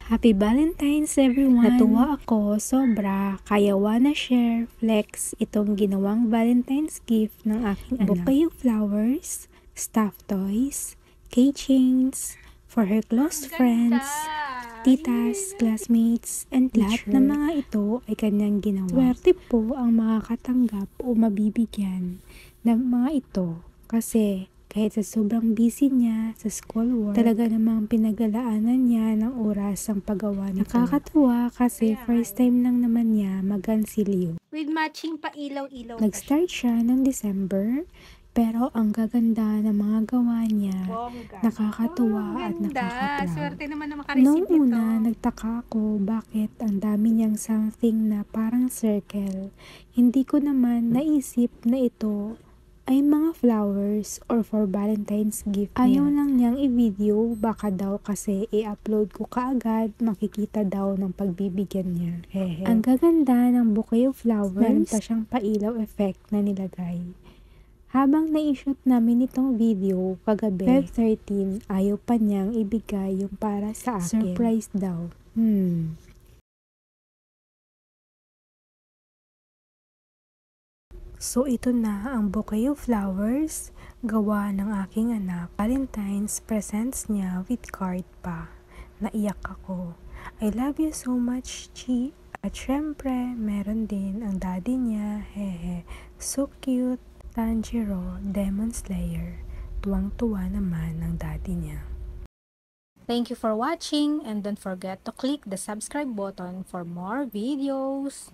Happy Valentine's everyone! Natuwa ako sobra kaya wanna share flex itong ginawang Valentine's gift ng aking anak. Bouquet of flowers, stuffed toys, keychains, for her close friends, titas, classmates, and teacher. Lahat ng mga ito ay kanyang ginawa. Swerte po ang makakatanggap o mabibigyan ng mga ito kasi kahit sa sobrang busy niya sa school work, talaga namang pinaglalaanan niya ng oras ang paggawa nito. Nakakatuwa kasi first time lang naman niya mag-gansilyo. With matching pa ilaw-ilaw. Nag-start siya ng December, pero ang gaganda ng mga gawa niya, nakakatuwa at nakaka-proud. Swerte naman na makareceive Noong una, nagtaka ako bakit ang dami niyang something na parang circle. Hindi ko naman naisip na ito ay mga flowers or for Valentine's gift niya. Ayaw lang niyang i-video, baka daw kasi i-upload ko kaagad, makikita daw ng pagbibigyan niya. Ang gaganda ng bouquet of flowers, meron pa siyang pailaw effect na nilagay. Habang na-shoot namin itong video kagabi, Feb 13, ayaw pa niyang ibigay yung para sa akin. Surprise daw. So ito na ang bouquet of flowers, gawa ng aking anak. Valentine's presents niya with card pa. Naiyak ako. I love you so much, Chi. At syempre, meron din ang daddy niya. So cute. Tanjiro, Demon Slayer. Tuwang-tuwa naman ang daddy niya. Thank you for watching and don't forget to click the subscribe button for more videos.